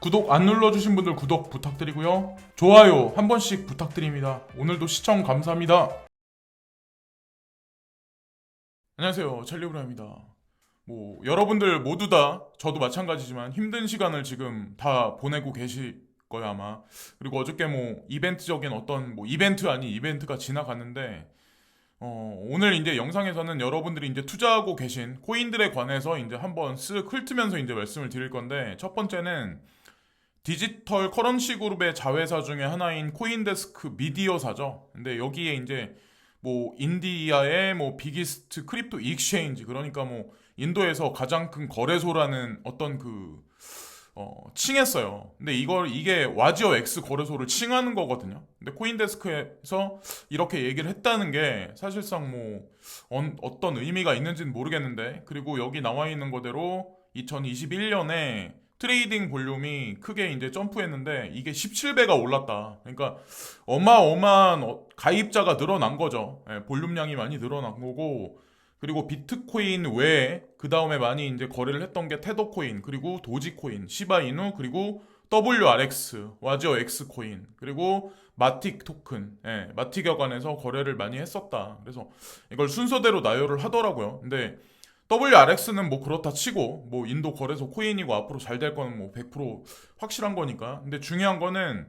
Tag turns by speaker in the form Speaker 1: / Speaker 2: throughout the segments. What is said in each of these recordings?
Speaker 1: 구독 안 눌러주신 분들 구독 부탁드리고요. 좋아요 한 번씩 부탁드립니다. 오늘도 시청 감사합니다. 안녕하세요, 첼리브라입니다. 여러분들 모두 다 저도 마찬가지지만 힘든 시간을 지금 다 보내고 계실 거예요 아마. 그리고 어저께 이벤트적인 어떤 이벤트 아닌 이벤트가 지나갔는데 오늘 이제 영상에서는 여러분들이 이제 투자하고 계신 코인들에 관해서 이제 한번 쓱 훑으면서 이제 말씀을 드릴 건데, 첫 번째는 디지털 커런시 그룹의 자회사 중에 하나인 코인데스크 미디어사죠. 근데 여기에 이제 인디아의 비기스트 크립토 익스체인지, 그러니까 인도에서 가장 큰 거래소라는 어떤 칭했어요. 근데 이게 와지어 X 거래소를 칭하는 거거든요. 근데 코인데스크에서 이렇게 얘기를 했다는 게 사실상 어떤 의미가 있는지는 모르겠는데, 그리고 여기 나와 있는 거대로 2021년에 트레이딩 볼륨이 크게 이제 점프했는데 이게 17배가 올랐다. 그러니까 어마어마한 가입자가 늘어난 거죠. 예, 볼륨량이 많이 늘어난 거고, 그리고 비트코인 외에 그 다음에 많이 이제 거래를 했던 게 테더코인, 그리고 도지코인, 시바이누, 그리고 WRX, 와지어 X 코인, 그리고 마틱 토큰, 마틱 여관에서 거래를 많이 했었다. 그래서 이걸 순서대로 나열을 하더라고요. 근데 WRX는 그렇다 치고 인도 거래소 코인이고 앞으로 잘 될 거는 100% 확실한 거니까. 근데 중요한 거는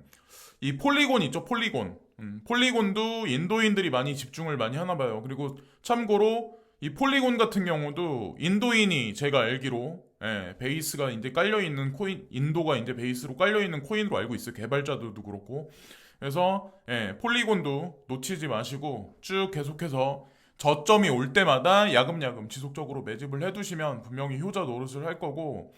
Speaker 1: 이 폴리곤 있죠, 폴리곤. 폴리곤도 인도인들이 많이 집중을 많이 하나 봐요. 그리고 참고로 이 폴리곤 같은 경우도 인도인이 제가 알기로 베이스가 이제 깔려 있는 코인, 인도가 이제 베이스로 깔려 있는 코인으로 알고 있어요. 개발자들도 그렇고. 그래서 폴리곤도 놓치지 마시고 쭉 계속해서 저점이 올 때마다 야금야금 지속적으로 매집을 해두시면 분명히 효자 노릇을 할 거고.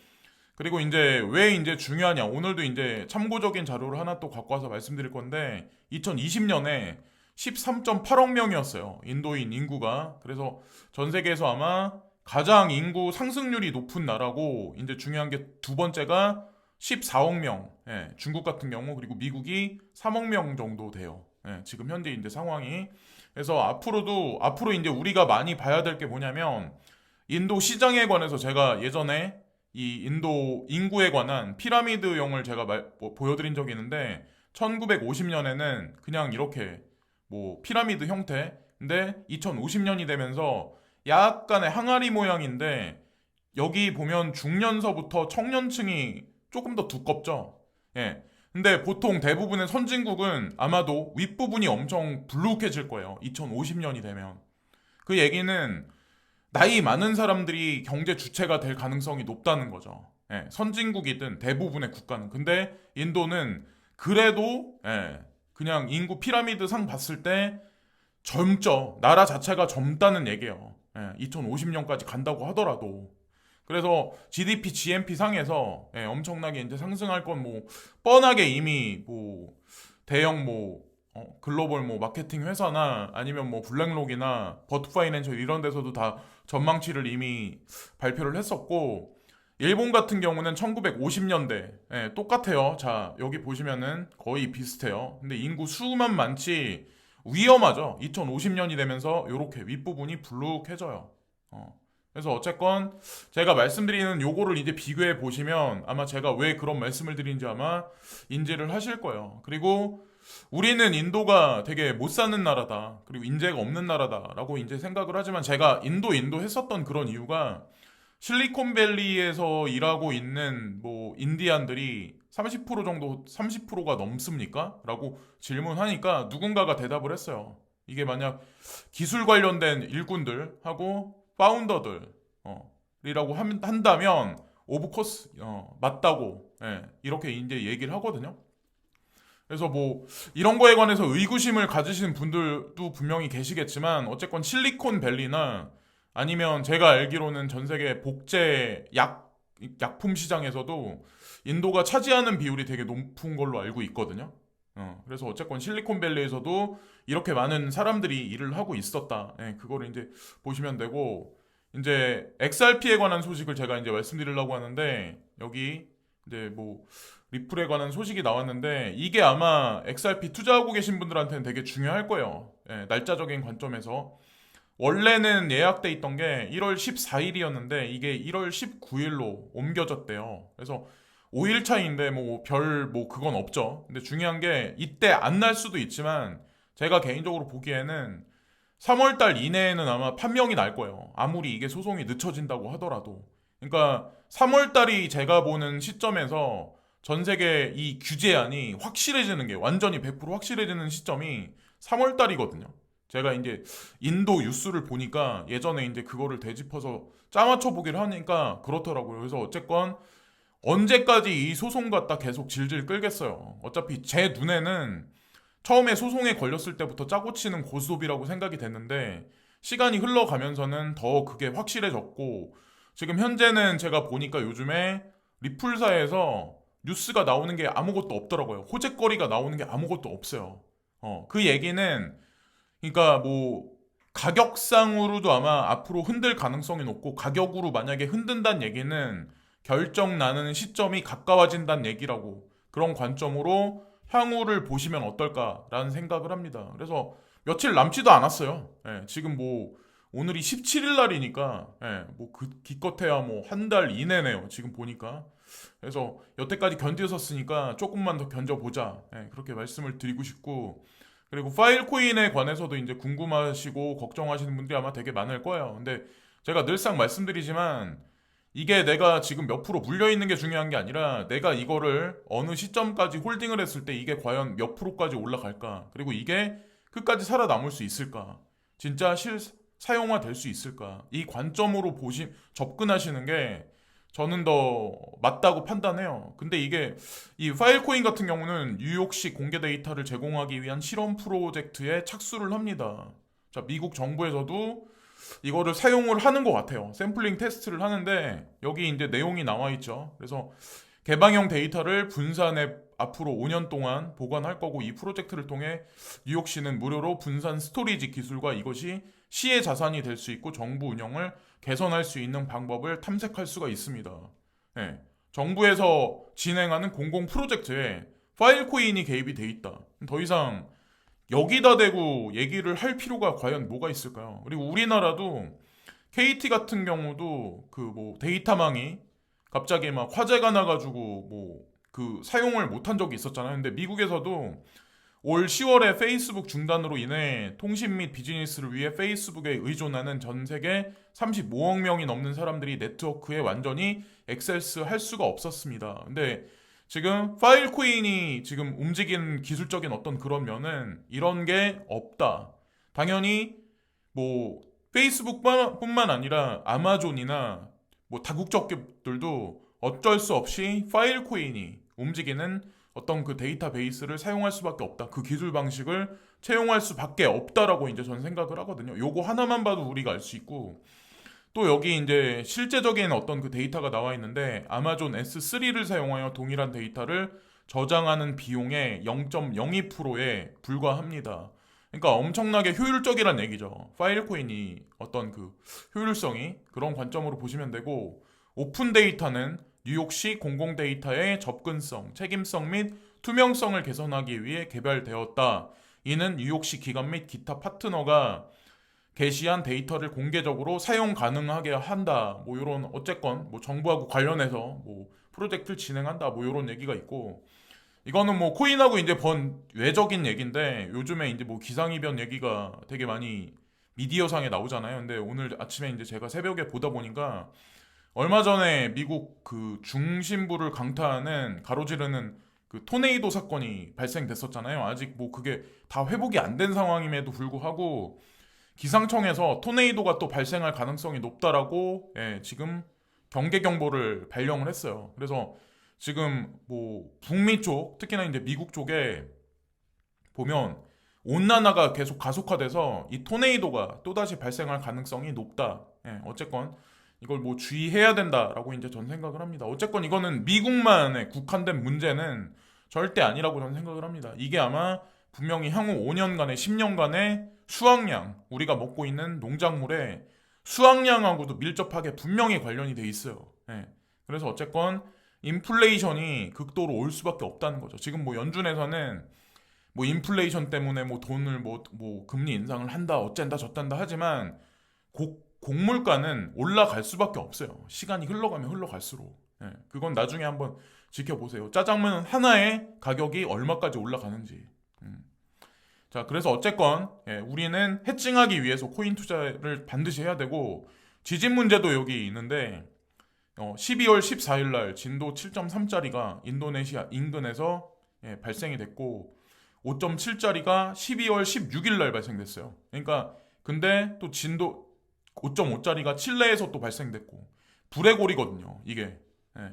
Speaker 1: 그리고 이제 왜 이제 중요하냐, 오늘도 이제 참고적인 자료를 하나 또 갖고 와서 말씀드릴 건데, 2020년에 13.8억 명이었어요, 인도인 인구가. 그래서 전 세계에서 아마 가장 인구 상승률이 높은 나라고, 이제 중요한 게 두 번째가 14억 명, 중국 같은 경우, 그리고 미국이 3억 명 정도 돼요. 지금 현재 이제 상황이. 그래서 앞으로 이제 우리가 많이 봐야 될 게 뭐냐면, 인도 시장에 관해서 제가 예전에 이 인도 인구에 관한 피라미드형을 제가 보여드린 적이 있는데, 1950년에는 그냥 이렇게 피라미드 형태, 근데 2050년이 되면서 약간의 항아리 모양인데, 여기 보면 중년서부터 청년층이 조금 더 두껍죠. 예. 근데 보통 대부분의 선진국은 아마도 윗부분이 엄청 불룩해질 거예요, 2050년이 되면. 그 얘기는 나이 많은 사람들이 경제 주체가 될 가능성이 높다는 거죠. 선진국이든 대부분의 국가는. 근데 인도는 그래도 그냥 인구 피라미드 상 봤을 때 젊죠. 나라 자체가 젊다는 얘기예요. 2050년까지 간다고 하더라도. 그래서 GDP, GNP 상에서 엄청나게 이제 상승할 건 뻔하게 이미 대형 글로벌 마케팅 회사나 아니면 블랙록이나 버트 파이낸셜 이런 데서도 다 전망치를 이미 발표를 했었고, 일본 같은 경우는 1950년대 똑같아요. 자, 여기 보시면은 거의 비슷해요. 근데 인구 수만 많지 위험하죠. 2050년이 되면서 이렇게 윗부분이 불룩해져요. 그래서 어쨌건 제가 말씀드리는 요거를 이제 비교해 보시면 아마 제가 왜 그런 말씀을 드린지 아마 인지를 하실 거예요. 그리고 우리는 인도가 되게 못 사는 나라다, 그리고 인재가 없는 나라다라고 이제 생각을 하지만, 제가 인도 했었던 그런 이유가, 실리콘밸리에서 일하고 있는 인디안들이 30% 정도, 30%가 넘습니까? 라고 질문하니까 누군가가 대답을 했어요. 이게 만약 기술 관련된 일꾼들 하고 파운더들 이라고 한다면 오브코스 맞다고, 이렇게 이제 얘기를 하거든요. 그래서 이런 거에 관해서 의구심을 가지시는 분들도 분명히 계시겠지만, 어쨌건 실리콘밸리나 아니면 제가 알기로는 전 세계 복제 약품 시장에서도 인도가 차지하는 비율이 되게 높은 걸로 알고 있거든요. 그래서 어쨌건 실리콘밸리에서도 이렇게 많은 사람들이 일을 하고 있었다. 그거를 이제 보시면 되고, 이제 XRP에 관한 소식을 제가 이제 말씀드리려고 하는데, 여기 이제 리플에 관한 소식이 나왔는데, 이게 아마 XRP 투자하고 계신 분들한테는 되게 중요할 거예요. 날짜적인 관점에서. 원래는 예약돼 있던 게 1월 14일이었는데 이게 1월 19일로 옮겨졌대요. 그래서 5일 차이인데 뭐 별 뭐 그건 없죠. 근데 중요한 게 이때 안 날 수도 있지만 제가 개인적으로 보기에는 3월 달 이내에는 아마 판명이 날 거예요. 아무리 이게 소송이 늦춰진다고 하더라도. 그러니까 3월 달이 제가 보는 시점에서 전 세계 이 규제안이 확실해지는 게 완전히 100% 확실해지는 시점이 3월 달이거든요. 제가 이제 인도 뉴스를 보니까 예전에 이제 그거를 되짚어서 짜맞춰 보기를 하니까 그렇더라고요. 그래서 어쨌건 언제까지 이 소송 갖다 계속 질질 끌겠어요. 어차피 제 눈에는 처음에 소송에 걸렸을 때부터 짜고 치는 고스톱이라고 생각이 됐는데 시간이 흘러가면서는 더 그게 확실해졌고 지금 현재는 제가 보니까 요즘에 리플사에서 뉴스가 나오는 게 아무것도 없더라고요. 호재거리가 나오는 게 아무것도 없어요. 그 얘기는 그러니까 뭐 가격상으로도 아마 앞으로 흔들 가능성이 높고 가격으로 만약에 흔든다는 얘기는 결정 나는 시점이 가까워진다는 얘기라고 그런 관점으로 향후를 보시면 어떨까라는 생각을 합니다. 그래서 며칠 남지도 않았어요. 예, 지금 뭐 오늘이 17일 날이니까 뭐그 기껏해야 뭐 한 달 이내네요. 지금 보니까. 그래서 여태까지 견디었으니까 조금만 더 견뎌보자. 그렇게 말씀을 드리고 싶고 그리고 파일 코인에 관해서도 이제 궁금하시고 걱정하시는 분들이 아마 되게 많을 거예요. 근데 제가 늘상 말씀드리지만 이게 내가 지금 몇 프로 물려 있는 게 중요한 게 아니라 내가 이거를 어느 시점까지 홀딩을 했을 때 이게 과연 몇 프로까지 올라갈까? 그리고 이게 끝까지 살아남을 수 있을까? 진짜 사용화 될 수 있을까? 이 관점으로 접근하시는 게 저는 더 맞다고 판단해요. 근데 이게 이 파일코인 같은 경우는 뉴욕시 공개 데이터를 제공하기 위한 실험 프로젝트에 착수를 합니다. 자, 미국 정부에서도 이거를 사용을 하는 것 같아요. 샘플링 테스트를 하는데 여기 이제 내용이 나와 있죠. 그래서 개방형 데이터를 분산해 앞으로 5년 동안 보관할 거고 이 프로젝트를 통해 뉴욕시는 무료로 분산 스토리지 기술과 이것이 시의 자산이 될 수 있고 정부 운영을 개선할 수 있는 방법을 탐색할 수가 있습니다. 예, 정부에서 진행하는 공공 프로젝트에 파일 코인이 개입이 돼 있다. 더 이상 여기다 대고 얘기를 할 필요가 과연 뭐가 있을까요? 그리고 우리나라도 KT 같은 경우도 그 뭐 데이터망이 갑자기 막 화재가 나가지고 뭐 그 사용을 못한 적이 있었잖아요. 근데 미국에서도 올 10월에 페이스북 중단으로 인해 통신 및 비즈니스를 위해 페이스북에 의존하는 전 세계 35억 명이 넘는 사람들이 네트워크에 완전히 액세스 할 수가 없었습니다. 근데 지금 파일 코인이 지금 움직이는 기술적인 어떤 그런 면은 이런 게 없다. 당연히 뭐 페이스북뿐만 아니라 아마존이나 뭐 다국적 기업들도 어쩔 수 없이 파일 코인이 움직이는 어떤 그 데이터베이스를 사용할 수밖에 없다. 그 기술 방식을 채용할 수밖에 없다라고 이제 저는 생각을 하거든요. 요거 하나만 봐도 우리가 알 수 있고 또 여기 이제 실제적인 어떤 그 데이터가 나와 있는데 아마존 S3를 사용하여 동일한 데이터를 저장하는 비용의 0.02%에 불과합니다. 그러니까 엄청나게 효율적이란 얘기죠. 파일 코인이 어떤 그 효율성이 그런 관점으로 보시면 되고 오픈 데이터는 뉴욕시 공공 데이터의 접근성, 책임성 및 투명성을 개선하기 위해 개발되었다. 이는 뉴욕시 기관 및 기타 파트너가 게시한 데이터를 공개적으로 사용 가능하게 한다. 뭐 이런 어쨌건 뭐 정부하고 관련해서 뭐 프로젝트를 진행한다. 뭐 이런 얘기가 있고 이거는 뭐 코인하고 이제 번 외적인 얘기인데 요즘에 이제 뭐 기상이변 얘기가 되게 많이 미디어상에 나오잖아요. 근데 오늘 아침에 이제 제가 새벽에 보다 보니까 얼마 전에 미국 그 중심부를 강타하는 가로지르는 그 토네이도 사건이 발생됐었잖아요. 아직 뭐 그게 다 회복이 안 된 상황임에도 불구하고 기상청에서 토네이도가 또 발생할 가능성이 높다라고 지금 경계 경보를 발령을 했어요. 그래서 지금 뭐 북미 쪽, 특히나 이제 미국 쪽에 보면 온난화가 계속 가속화돼서 이 토네이도가 또다시 발생할 가능성이 높다. 어쨌건 이걸 뭐 주의해야 된다라고 이제 전 생각을 합니다. 어쨌건 이거는 미국만에 국한된 문제는 절대 아니라고 저는 생각을 합니다. 이게 아마 분명히 향후 5년간의 10년간의 수확량, 우리가 먹고 있는 농작물의 수확량하고도 밀접하게 분명히 관련이 돼 있어요. 그래서 어쨌건 인플레이션이 극도로 올 수밖에 없다는 거죠. 지금 뭐 연준에서는 뭐 인플레이션 때문에 뭐 돈을 뭐 금리 인상을 한다, 어쩐다, 저쩐다 하지만 곡물가는 올라갈 수밖에 없어요. 시간이 흘러가면 흘러갈수록. 그건 나중에 한번 지켜보세요. 짜장면 하나의 가격이 얼마까지 올라가는지. 자, 그래서 어쨌건 우리는 해칭하기 위해서 코인 투자를 반드시 해야 되고, 지진 문제도 여기 있는데 12월 14일 날 진도 7.3짜리가 인도네시아 인근에서 발생이 됐고, 5.7짜리가 12월 16일 날 발생됐어요. 그러니까 근데 또 진도 5.5짜리가 칠레에서 또 발생됐고, 불의 고리거든요 이게.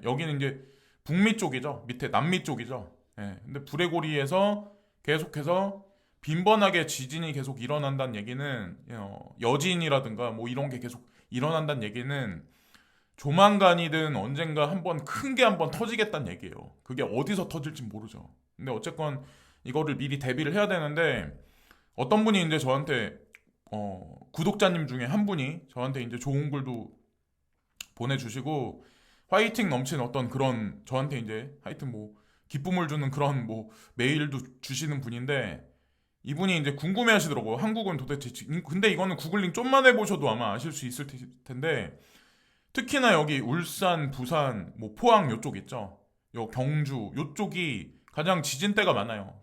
Speaker 1: 여기는 이제 북미 쪽이죠. 밑에 남미 쪽이죠. 근데 불의 고리에서 계속해서 빈번하게 지진이 계속 일어난다는 얘기는, 여진이라든가 뭐 이런 게 계속 일어난다는 얘기는 조만간이든 언젠가 한번 큰 게 한번 터지겠다는 얘기예요. 그게 어디서 터질지 모르죠. 근데 어쨌건 이거를 미리 대비를 해야 되는데, 어떤 분이 이제 저한테 구독자님 중에 한 분이 저한테 이제 좋은 글도 보내주시고, 화이팅 넘치는 어떤 그런, 저한테 이제 하여튼 뭐 기쁨을 주는 그런 뭐 메일도 주시는 분인데, 이분이 이제 궁금해 하시더라고요. 한국은 도대체 근데 이거는 구글링 좀만 해보셔도 아마 아실 수 있을 텐데, 특히나 여기 울산, 부산, 뭐 포항 요쪽 있죠. 요 경주 요쪽이 가장 지진대가 많아요.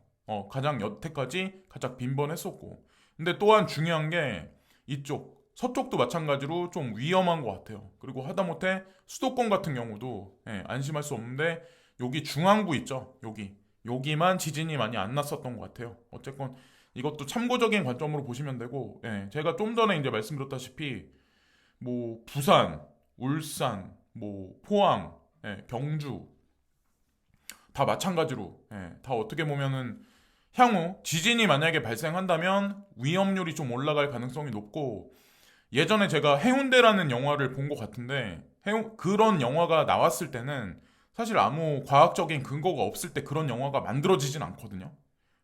Speaker 1: 가장 여태까지 가장 빈번했었고. 근데 또한 중요한 게 이쪽 서쪽도 마찬가지로 좀 위험한 것 같아요. 그리고 하다못해 수도권 같은 경우도 안심할 수 없는데, 여기 중앙부 있죠. 여기만 지진이 많이 안 났었던 것 같아요. 어쨌건 이것도 참고적인 관점으로 보시면 되고, 제가 좀 전에 이제 말씀드렸다시피 뭐 부산, 울산, 뭐 포항, 경주 다 마찬가지로 다 어떻게 보면은 향후 지진이 만약에 발생한다면 위험률이 좀 올라갈 가능성이 높고, 예전에 제가 해운대라는 영화를 본 것 같은데, 그런 영화가 나왔을 때는 사실 아무 과학적인 근거가 없을 때 그런 영화가 만들어지진 않거든요.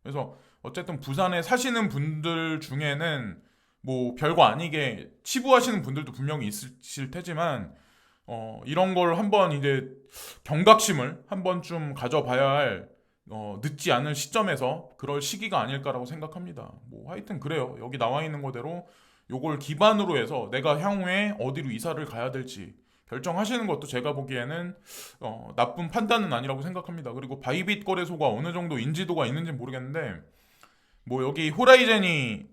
Speaker 1: 그래서 어쨌든 부산에 사시는 분들 중에는 뭐 별거 아니게 치부하시는 분들도 분명히 있으실 테지만, 이런 걸 한번 이제 경각심을 한 번쯤 가져봐야 할, 늦지 않은 시점에서 그럴 시기가 아닐까라고 생각합니다. 뭐 하여튼 그래요. 여기 나와 있는 거대로 요걸 기반으로 해서 내가 향후에 어디로 이사를 가야 될지 결정하시는 것도 제가 보기에는 나쁜 판단은 아니라고 생각합니다. 그리고 바이빗 거래소가 어느 정도 인지도가 있는지 모르겠는데, 뭐 여기 호라이젠이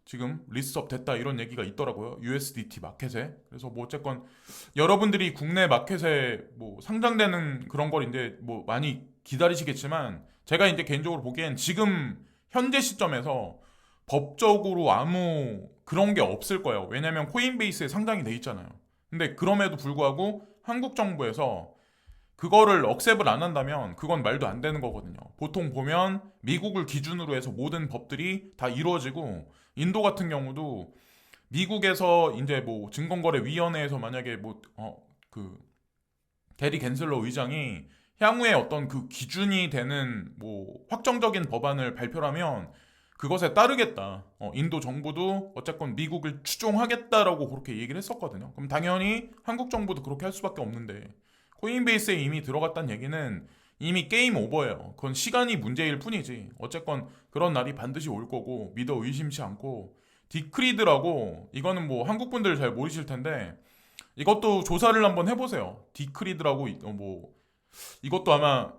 Speaker 1: 지금 리스트업 됐다 이런 얘기가 있더라고요. USDT 마켓에. 그래서 뭐 어쨌건 여러분들이 국내 마켓에 뭐 상장되는 그런 걸 이제 뭐 많이 기다리시겠지만, 제가 이제 개인적으로 보기엔 지금 현재 시점에서 법적으로 아무 그런 게 없을 거예요. 왜냐면 코인베이스에 상장이 돼 있잖아요. 근데 그럼에도 불구하고 한국 정부에서 그거를 억셉을 안 한다면 그건 말도 안 되는 거거든요. 보통 보면 미국을 기준으로 해서 모든 법들이 다 이루어지고, 인도 같은 경우도 미국에서 이제 뭐 증권거래위원회에서 만약에 뭐 그 게리 겐슬러 의장이 향후에 어떤 그 기준이 되는 뭐 확정적인 법안을 발표하면 그것에 따르겠다. 인도 정부도 어쨌건 미국을 추종하겠다라고 그렇게 얘기를 했었거든요. 그럼 당연히 한국 정부도 그렇게 할 수밖에 없는데, 코인베이스에 이미 들어갔다는 얘기는 이미 게임 오버예요. 그건 시간이 문제일 뿐이지. 어쨌건 그런 날이 반드시 올 거고 믿어 의심치 않고, 디크리드라고, 이거는 뭐 한국 분들 잘 모르실 텐데 이것도 조사를 한번 해보세요. 디크리드라고 뭐 이것도 아마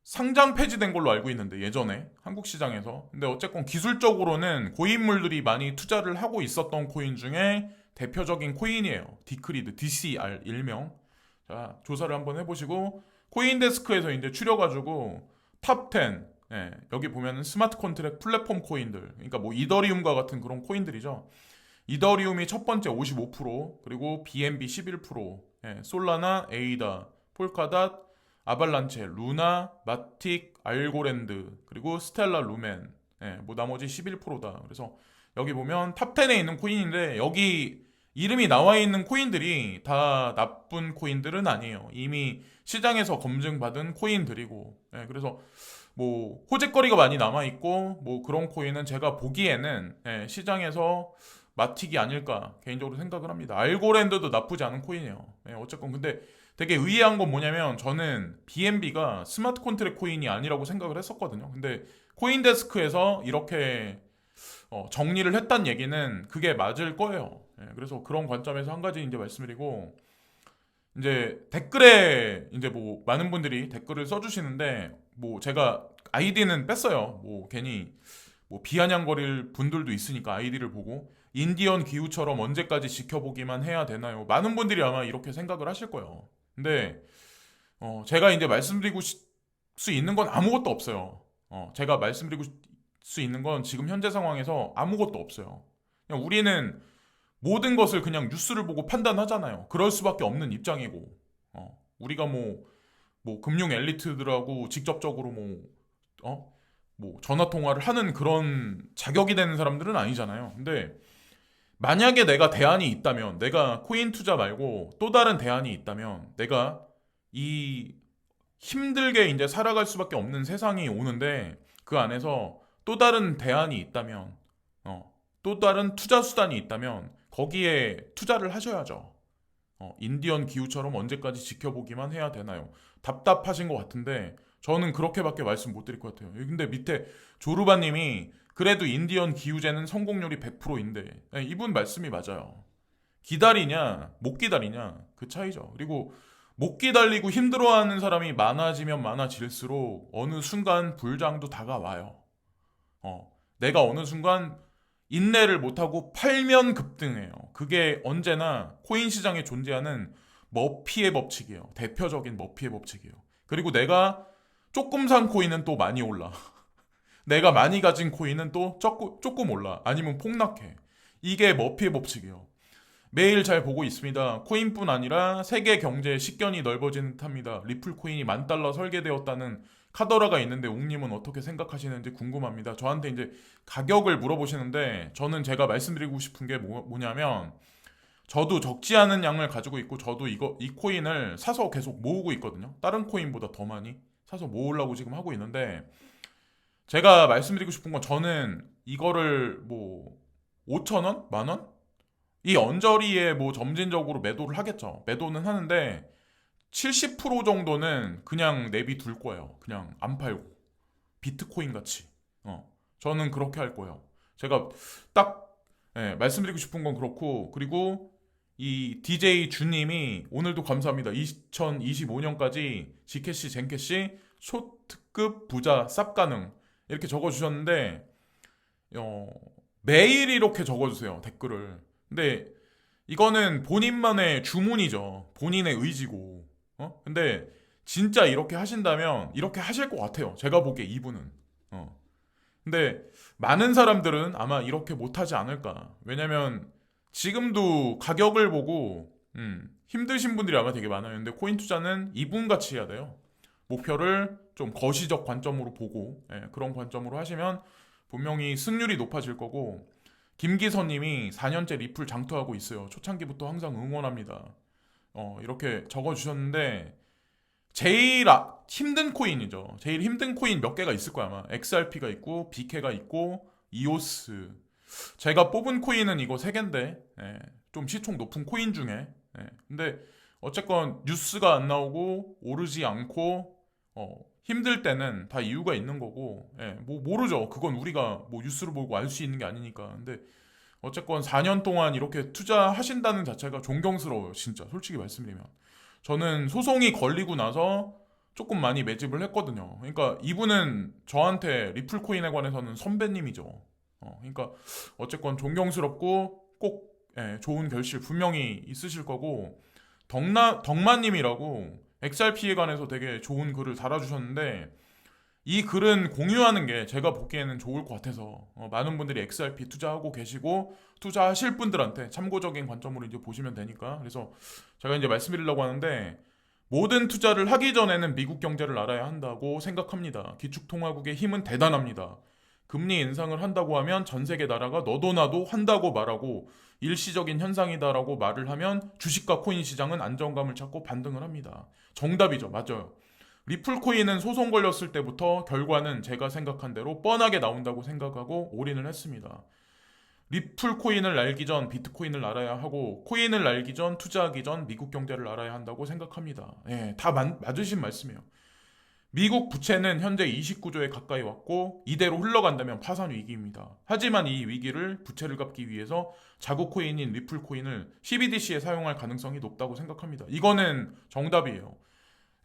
Speaker 1: 상장 폐지된 걸로 알고 있는데, 예전에 한국 시장에서. 근데 어쨌건 기술적으로는 고인물들이 많이 투자를 하고 있었던 코인 중에 대표적인 코인이에요. 디크리드, DCR 일명. 자, 조사를 한번 해보시고 코인데스크에서 이제 추려가지고 탑 10, 여기 보면은 스마트 컨트랙 플랫폼 코인들, 그러니까 뭐 이더리움과 같은 그런 코인들이죠. 이더리움이 첫 번째 55%, 그리고 BNB 11%, 솔라나, 에이다, 폴카닷, 아발란체, 루나, 마틱, 알고랜드, 그리고 스텔라 루멘, 뭐 나머지 11%다. 그래서 여기 보면 탑 10에 있는 코인인데, 여기 이름이 나와 있는 코인들이 다 나쁜 코인들은 아니에요. 이미 시장에서 검증받은 코인들이고, 그래서 뭐 호재거리가 많이 남아 있고, 뭐 그런 코인은 제가 보기에는 시장에서 마틱이 아닐까 개인적으로 생각을 합니다. 알고랜드도 나쁘지 않은 코인이에요. 어쨌건 근데 되게 의아한 건 뭐냐면, 저는 BNB가 스마트 컨트랙 코인이 아니라고 생각을 했었거든요. 근데 코인데스크에서 이렇게 정리를 했단 얘기는 그게 맞을 거예요. 그래서 그런 관점에서 한 가지 이제 말씀드리고, 이제 댓글에 이제 뭐 많은 분들이 댓글을 써주시는데 뭐 제가 아이디는 뺐어요. 뭐 괜히 뭐 비아냥거릴 분들도 있으니까 아이디를 보고 인디언 기후처럼 언제까지 지켜보기만 해야 되나요? 많은 분들이 아마 이렇게 생각을 하실 거예요. 근데 제가 이제 말씀드리고 수 있는 건 아무것도 없어요. 제가 말씀드리고 수 있는 건 지금 현재 상황에서 아무것도 없어요. 그냥 우리는 모든 것을 그냥 뉴스를 보고 판단하잖아요. 그럴 수밖에 없는 입장이고, 우리가 뭐 금융 엘리트들하고 직접적으로 뭐 전화 통화를 하는 그런 자격이 되는 사람들은 아니잖아요. 근데 만약에 내가 대안이 있다면, 내가 코인 투자 말고 또 다른 대안이 있다면, 내가 이 힘들게 이제 살아갈 수밖에 없는 세상이 오는데 그 안에서 또 다른 대안이 있다면, 또 다른 투자 수단이 있다면 거기에 투자를 하셔야죠. 인디언 기후처럼 언제까지 지켜보기만 해야 되나요? 답답하신 것 같은데 저는 그렇게밖에 말씀 못 드릴 것 같아요. 근데 밑에 조르바님이 그래도 인디언 기후제는 성공률이 100%인데 이분 말씀이 맞아요. 기다리냐 못 기다리냐 그 차이죠. 그리고 못 기다리고 힘들어하는 사람이 많아지면 많아질수록 어느 순간 불장도 다가와요. 내가 어느 순간 인내를 못하고 팔면 급등해요. 그게 언제나 코인 시장에 존재하는 머피의 법칙이에요. 대표적인 머피의 법칙이에요. 그리고 내가 조금 산 코인은 또 많이 올라. 내가 많이 가진 코인은 또 조금 올라. 아니면 폭락해. 이게 머피의 법칙이에요. 매일 잘 보고 있습니다. 코인뿐 아니라 세계 경제의 식견이 넓어지는 듯합니다. 리플 코인이 10,000달러 설계되었다는 카더라가 있는데 웅님은 어떻게 생각하시는지 궁금합니다. 저한테 이제 가격을 물어보시는데 저는 제가 말씀드리고 싶은 게 뭐냐면 저도 적지 않은 양을 가지고 있고 저도 이 코인을 사서 계속 모으고 있거든요. 다른 코인보다 더 많이 사서 모으려고 지금 하고 있는데 제가 말씀드리고 싶은 건 저는 이거를 뭐 5천 원? 만 원? 이 언저리에 뭐 점진적으로 매도를 하겠죠. 매도는 하는데 70% 정도는 그냥 내비둘 거예요. 그냥 안 팔고 비트코인 같이. 저는 그렇게 할 거예요. 제가 딱 말씀드리고 싶은 건 그렇고 그리고 이 DJ 주님이 오늘도 감사합니다. 2025년까지 지캐시 젠캐시 초특급 부자 쌉 가능 이렇게 적어주셨는데 매일 이렇게 적어주세요 댓글을. 근데 이거는 본인만의 주문이죠. 본인의 의지고. 근데 진짜 이렇게 하신다면 이렇게 하실 것 같아요. 제가 보기에 이분은. 근데 많은 사람들은 아마 이렇게 못하지 않을까. 왜냐면 지금도 가격을 보고 힘드신 분들이 아마 되게 많아요. 근데 코인 투자는 이분같이 해야 돼요. 목표를 좀 거시적 관점으로 보고 그런 관점으로 하시면 분명히 승률이 높아질 거고 김기선님이 4년째 리플 장투하고 있어요. 초창기부터 항상 응원합니다. 이렇게 적어주셨는데 제일 힘든 코인이죠. 제일 힘든 코인 몇 개가 있을 거야 아마. XRP가 있고 BK가 있고 이오스. 제가 뽑은 코인은 이거 3개인데 좀 시총 높은 코인 중에 근데 어쨌건 뉴스가 안 나오고 오르지 않고 힘들 때는 다 이유가 있는 거고 뭐 모르죠. 그건 우리가 뭐 뉴스를 보고 알 수 있는 게 아니니까. 근데 어쨌건 4년 동안 이렇게 투자하신다는 자체가 존경스러워요. 진짜 솔직히 말씀드리면 저는 소송이 걸리고 나서 조금 많이 매집을 했거든요. 그러니까 이분은 저한테 리플코인에 관해서는 선배님이죠. 그러니까 어쨌건 존경스럽고 꼭 좋은 결실 분명히 있으실 거고 덕마님이라고 XRP에 관해서 되게 좋은 글을 달아주셨는데 이 글은 공유하는 게 제가 보기에는 좋을 것 같아서 많은 분들이 XRP 투자하고 계시고 투자하실 분들한테 참고적인 관점으로 이제 보시면 되니까 그래서 제가 이제 말씀드리려고 하는데 모든 투자를 하기 전에는 미국 경제를 알아야 한다고 생각합니다. 기축통화국의 힘은 대단합니다. 금리 인상을 한다고 하면 전 세계 나라가 너도 나도 한다고 말하고 일시적인 현상이다라고 말을 하면 주식과 코인 시장은 안정감을 찾고 반등을 합니다. 정답이죠. 맞아요. 리플 코인은 소송 걸렸을 때부터 결과는 제가 생각한 대로 뻔하게 나온다고 생각하고 올인을 했습니다. 리플 코인을 알기 전 비트코인을 알아야 하고 코인을 알기 전 투자하기 전 미국 경제를 알아야 한다고 생각합니다. 다 맞으신 말씀이에요. 미국 부채는 현재 29조에 가까이 왔고 이대로 흘러간다면 파산 위기입니다. 하지만 이 위기를 부채를 갚기 위해서 자국 코인인 리플 코인을 CBDC에 사용할 가능성이 높다고 생각합니다. 이거는 정답이에요.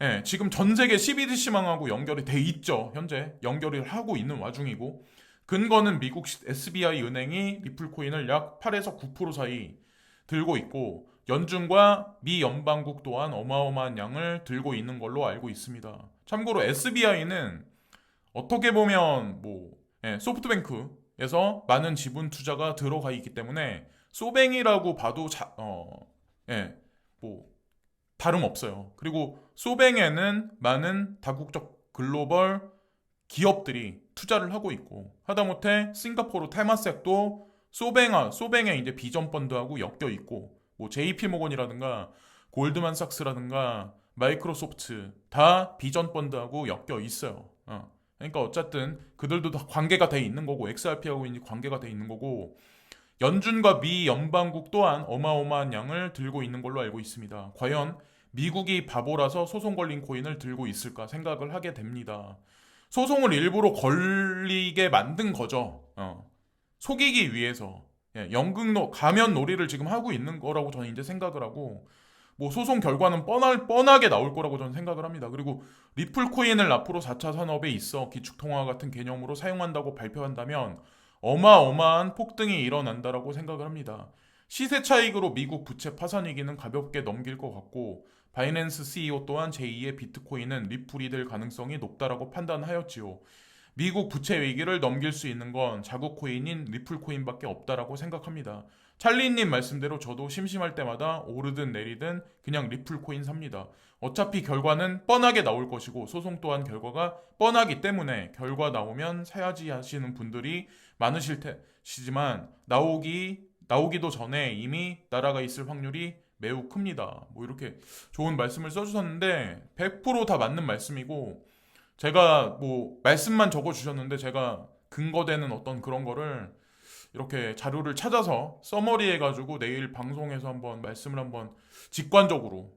Speaker 1: 예, 지금 전 세계 CBDC망하고 연결이 돼 있죠. 현재 연결을 하고 있는 와중이고 근거는 미국 SBI 은행이 리플 코인을 약 8에서 9% 사이 들고 있고 연준과 미 연방국 또한 어마어마한 양을 들고 있는 걸로 알고 있습니다. 참고로 SBI는 어떻게 보면 소프트뱅크에서 많은 지분 투자가 들어가 있기 때문에 소뱅이라고 봐도 예, 뭐 다름 없어요. 그리고 소뱅에는 많은 다국적 글로벌 기업들이 투자를 하고 있고 하다못해 싱가포르 테마섹도 소뱅에 이제 비전 펀드하고 엮여 있고 뭐 JP 모건이라든가 골드만삭스라든가 마이크로소프트 다 비전 펀드하고 엮여 있어요. 그러니까 어쨌든 그들도 다 관계가 돼 있는 거고 XRP하고 이제 관계가 돼 있는 거고 연준과 미 연방국 또한 어마어마한 양을 들고 있는 걸로 알고 있습니다. 과연 미국이 바보라서 소송 걸린 코인을 들고 있을까 생각을 하게 됩니다. 소송을 일부러 걸리게 만든 거죠. 속이기 위해서. 연극 가면 놀이를 지금 하고 있는 거라고 저는 이제 생각을 하고 뭐 소송 결과는 뻔하게 나올 거라고 저는 생각을 합니다. 그리고 리플 코인을 앞으로 4차 산업에 있어 기축통화 같은 개념으로 사용한다고 발표한다면 어마어마한 폭등이 일어난다라고 생각을 합니다. 시세 차익으로 미국 부채 파산 위기는 가볍게 넘길 것 같고 바이낸스 CEO 또한 제2의 비트코인은 리플이 될 가능성이 높다라고 판단하였지요. 미국 부채 위기를 넘길 수 있는 건 자국 코인인 리플 코인밖에 없다라고 생각합니다. 찰리님 말씀대로 저도 심심할 때마다 오르든 내리든 그냥 리플 코인 삽니다. 어차피 결과는 뻔하게 나올 것이고 소송 또한 결과가 뻔하기 때문에 결과 나오면 사야지 하시는 분들이 많으실 테시지만 나오기도 전에 이미 날아가 있을 확률이 매우 큽니다. 뭐 이렇게 좋은 말씀을 써주셨는데 100%다 맞는 말씀이고 제가 뭐 말씀만 적어주셨는데 제가 근거되는 어떤 그런 거를 이렇게 자료를 찾아서 써머리 해가지고 내일 방송에서 한번 말씀을 한번 직관적으로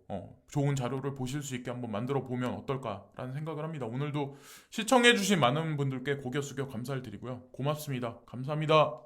Speaker 1: 좋은 자료를 보실 수 있게 한번 만들어 보면 어떨까라는 생각을 합니다. 오늘도 시청해주신 많은 분들께 고개 숙여 감사를 드리고요. 고맙습니다. 감사합니다.